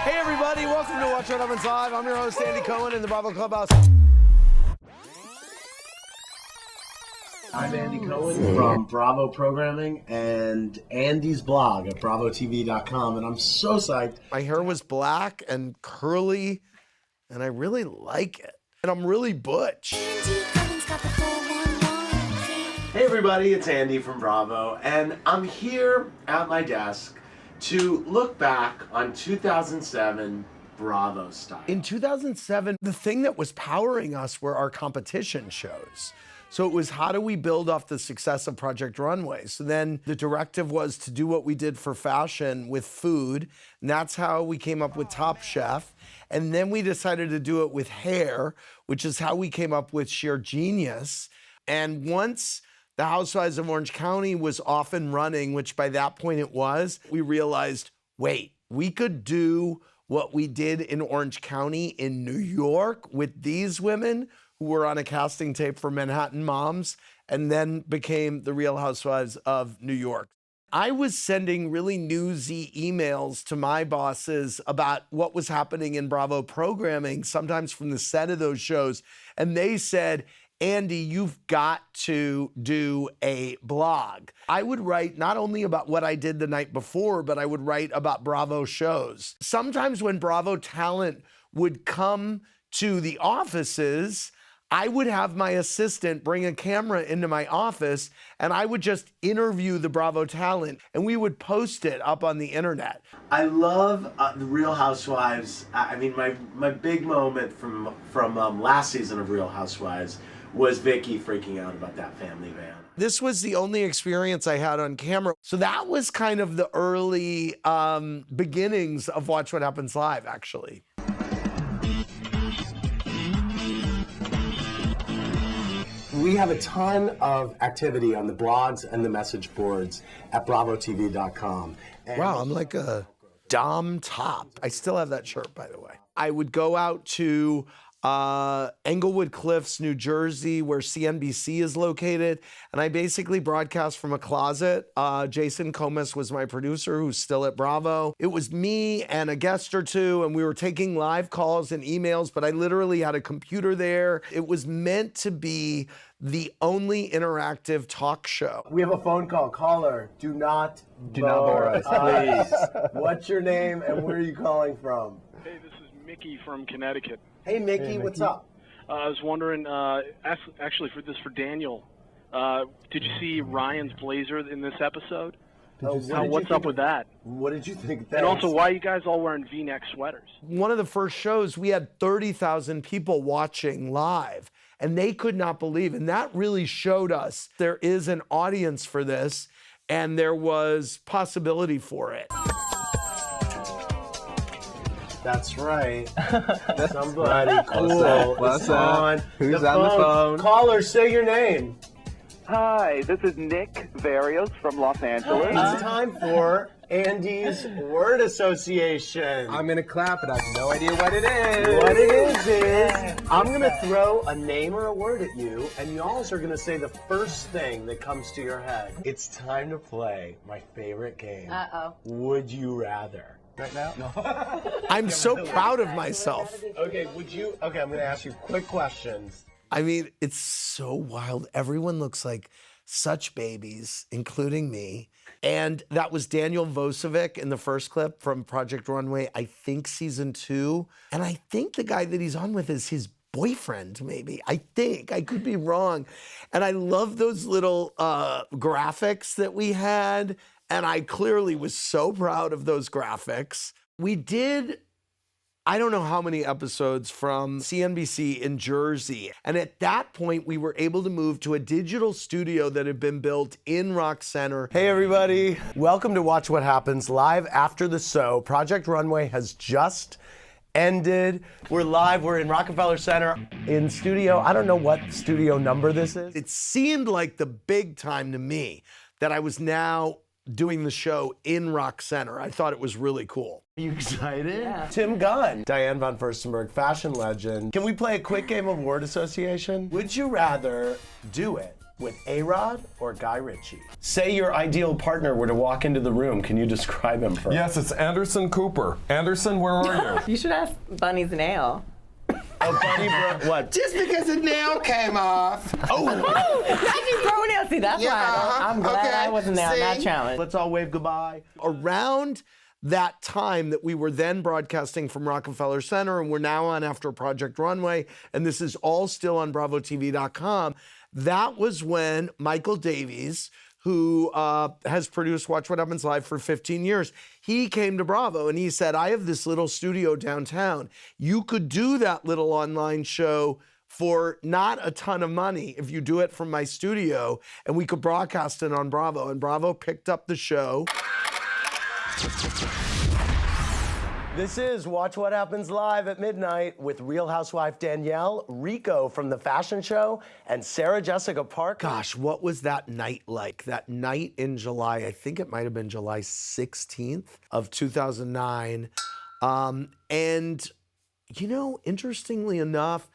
Hey everybody, welcome to Watch What Happens Live. I'm your host, Andy Cohen in the Bravo Clubhouse. I'm Andy Cohen from Bravo Programming and Andy's blog at bravotv.com, and I'm so psyched. My hair was black and curly, and I really like it. And I'm really butch. Hey everybody, it's Andy from Bravo, and I'm here at my desk to look back on 2007 Bravo style. In 2007, the thing that was powering us were our competition shows. So it was, how do we build off the success of Project Runway? So then the directive was to do what we did for fashion with food, and that's how we came up with Top Chef. And then we decided to do it with hair, which is how we came up with Sheer Genius. And once the Housewives of Orange County was off and running, which by that point it was, we realized, wait, we could do what we did in Orange County in New York with these women who were on a casting tape for Manhattan Moms and then became the Real Housewives of New York. I was sending really newsy emails to my bosses about what was happening in Bravo programming, sometimes from the set of those shows, and they said, Andy, you've got to do a blog. I would write not only about what I did the night before, but I would write about Bravo shows. Sometimes when Bravo talent would come to the offices, I would have my assistant bring a camera into my office and I would just interview the Bravo talent and we would post it up on the internet. I love the Real Housewives. I mean, my big moment from last season of Real Housewives was Vicky freaking out about that family van. This was the only experience I had on camera. So that was kind of the early beginnings of Watch What Happens Live, actually. We have a ton of activity on the blogs and the message boards at bravotv.com. Wow, I'm like a Dom top. I still have that shirt, by the way. I would go out to Englewood Cliffs, New Jersey, where CNBC is located. And I basically broadcast from a closet. Jason Comas was my producer, who's still at Bravo. It was me and a guest or two, and we were taking live calls and emails, but I literally had a computer there. It was meant to be the only interactive talk show. We have a phone call. Caller, do not bore us, please. What's your name and where are you calling from? Hey, this is Mickey from Connecticut. Hey, Mickey, what's up? I was wondering, actually for Daniel, did you see Ryan's blazer in this episode? What's up with that? What did you think? And also, why are you guys all wearing V-neck sweaters? One of the first shows, we had 30,000 people watching live, and they could not believe. And that really showed us there is an audience for this, and there was possibility for it. That's right. Somebody cool. What's up? Who's on the phone? Caller, say your name. Hi, this is Nick Varios from Los Angeles. It's time for Andy's Word Association. I'm gonna clap, but I have no idea what it is. What it is I'm gonna throw a name or a word at you, and y'all are gonna say the first thing that comes to your head. It's time to play my favorite game. Would you rather? Right now? No. I'm so proud of myself. Okay, I'm gonna ask you quick questions. I mean, it's so wild. Everyone looks like such babies, including me. And that was Daniel Vosovic in the first clip from Project Runway, I think season 2. And I think the guy that he's on with is his boyfriend, maybe. I think. I could be wrong. And I love those little graphics that we had. And I clearly was so proud of those graphics. We did, I don't know how many episodes from CNBC in Jersey. And at that point, we were able to move to a digital studio that had been built in Rock Center. Hey, everybody. Welcome to Watch What Happens Live after the show. Project Runway has just ended. We're live. We're in Rockefeller Center in studio. I don't know what studio number this is. It seemed like the big time to me that I was now doing the show in Rock Center. I thought it was really cool. Are you excited? Yeah. Tim Gunn, Diane von Furstenberg, fashion legend. Can we play a quick game of word association? Would you rather do it? with A-Rod or Guy Ritchie? Say your ideal partner were to walk into the room. Can you describe him for us? Yes, it's Anderson Cooper. Anderson, where are you? You should ask Bunny's nail. Oh, Bunny, what? Just because a nail came off. Oh, now she's throwing nails. See, that's why I'm glad I wasn't there on that challenge. Let's all wave goodbye. Around that time that we were then broadcasting from Rockefeller Center, and we're now on after Project Runway, and this is all still on BravoTV.com, that was when Michael Davies, who has produced Watch What Happens Live for 15 years, he came to Bravo and he said, I have this little studio downtown. You could do that little online show for not a ton of money if you do it from my studio, and we could broadcast it on Bravo. And Bravo picked up the show. This is Watch What Happens Live at midnight with Real Housewife Danielle, Rico from The Fashion Show, and Sarah Jessica Parker. Gosh, what was that night like? That night in July, I think it might have been July 16th of 2009. And, you know, interestingly enough,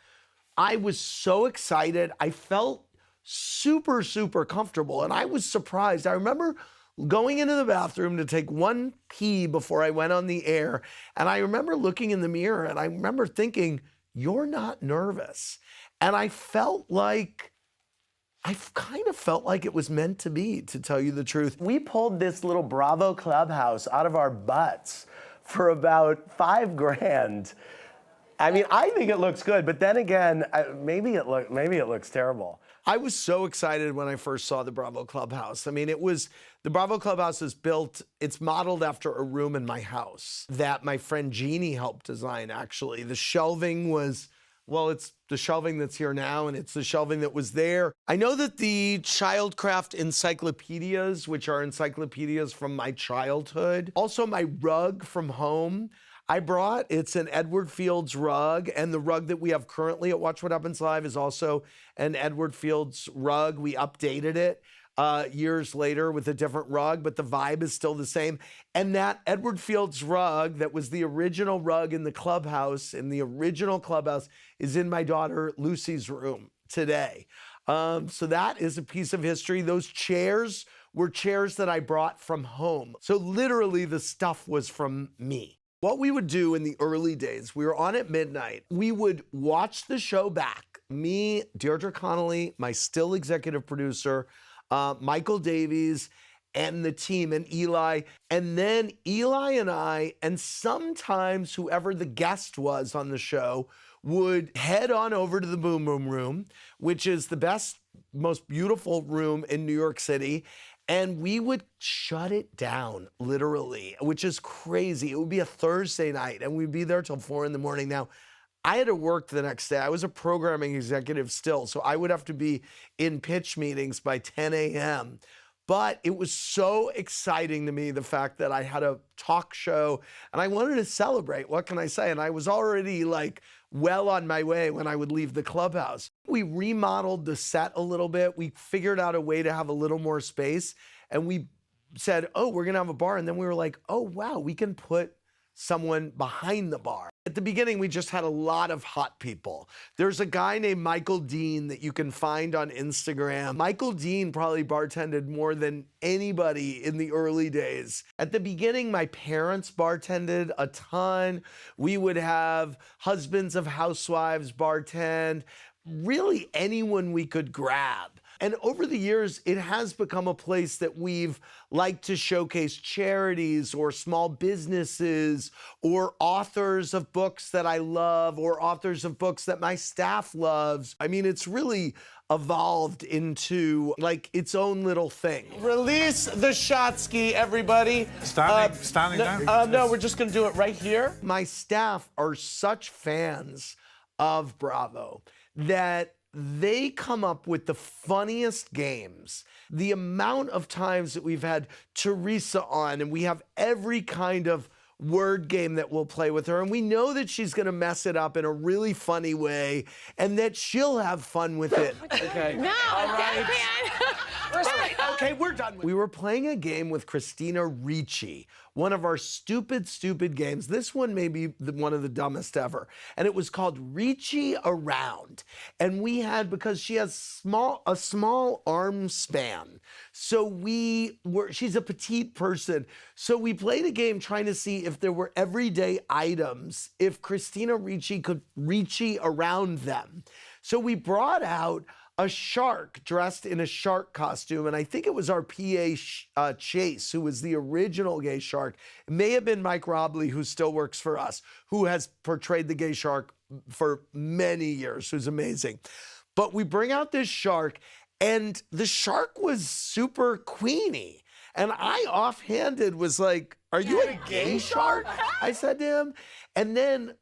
I was so excited. I felt super, super comfortable, and I was surprised. I remember going into the bathroom to take one pee before I went on the air, and I remember looking in the mirror, and I remember thinking, you're not nervous. And I kind of felt like it was meant to be, to tell you the truth. We pulled this little Bravo Clubhouse out of our butts for about $5,000. I mean, I think it looks good, but then again, maybe it looks terrible. I was so excited when I first saw the Bravo Clubhouse. I mean, the Bravo Clubhouse is built, it's modeled after a room in my house that my friend Jeannie helped design, actually. The shelving was, well, it's the shelving that's here now, and it's the shelving that was there. I know that the Childcraft encyclopedias, which are encyclopedias from my childhood, also my rug from home, I brought, it's an Edward Fields rug, and the rug that we have currently at Watch What Happens Live is also an Edward Fields rug. We updated it years later with a different rug, but the vibe is still the same. And that Edward Fields rug that was the original rug in the clubhouse, is in my daughter Lucy's room today. So that is a piece of history. Those chairs were chairs that I brought from home. So literally the stuff was from me. What we would do in the early days, we were on at midnight, we would watch the show back. Me, Deirdre Connolly, my still executive producer, Michael Davies, and the team, and Eli. And then Eli and I, and sometimes whoever the guest was on the show, would head on over to the Boom Boom Room, which is the best, most beautiful room in New York City. And we would shut it down, literally, which is crazy. It would be a Thursday night, and we'd be there till 4 in the morning. Now, I had to work the next day. I was a programming executive still, so I would have to be in pitch meetings by 10 a.m. But it was so exciting to me, the fact that I had a talk show, and I wanted to celebrate. What can I say? And I was already well on my way when I would leave the clubhouse. We remodeled the set a little bit. We figured out a way to have a little more space, and we said, oh, we're gonna have a bar. And then we were like, oh, wow, we can put someone behind the bar. At the beginning, we just had a lot of hot people. There's a guy named Michael Dean that you can find on Instagram. Michael Dean probably bartended more than anybody in the early days. At the beginning, my parents bartended a ton. We would have husbands of housewives bartend, really anyone we could grab. And over the years, it has become a place that we've liked to showcase charities or small businesses or authors of books that I love or authors of books that my staff loves. I mean, it's really evolved into its own little thing. Release the shot ski, everybody. Standing down? No, we're just going to do it right here. My staff are such fans of Bravo that they come up with the funniest games. The amount of times that we've had Teresa on, and we have every kind of word game that we'll play with her, and we know that she's gonna mess it up in a really funny way, and that she'll have fun with it. Okay. No, All right. We're Okay, we're done. We were playing a game with Christina Ricci, one of our stupid games. This one may be one of the dumbest ever. And it was called Ricci Around. And we had, because she has a small arm span, so she's a petite person. So we played a game trying to see if there were everyday items, if Christina Ricci could Ricci around them. So we brought out a shark dressed in a shark costume, and I think it was our PA Chase, who was the original gay shark. It may have been Mike Robley, who still works for us, who has portrayed the gay shark for many years, who's amazing. But we bring out this shark, and the shark was super queenie. And I offhanded was like, "Are you a gay shark?" I said to him. And then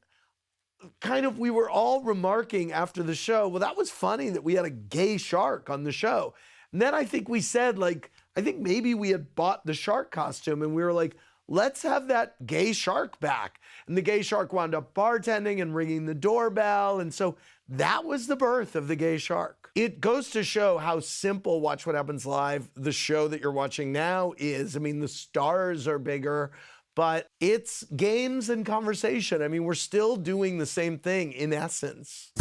we were all remarking after the show, well, that was funny that we had a gay shark on the show. And then I think we said, I think maybe we had bought the shark costume, and we were like, let's have that gay shark back. And the gay shark wound up bartending and ringing the doorbell. And so that was the birth of the gay shark. It goes to show how simple Watch What Happens Live, the show that you're watching now, is. I mean, the stars are bigger, but it's games and conversation. I mean, we're still doing the same thing in essence.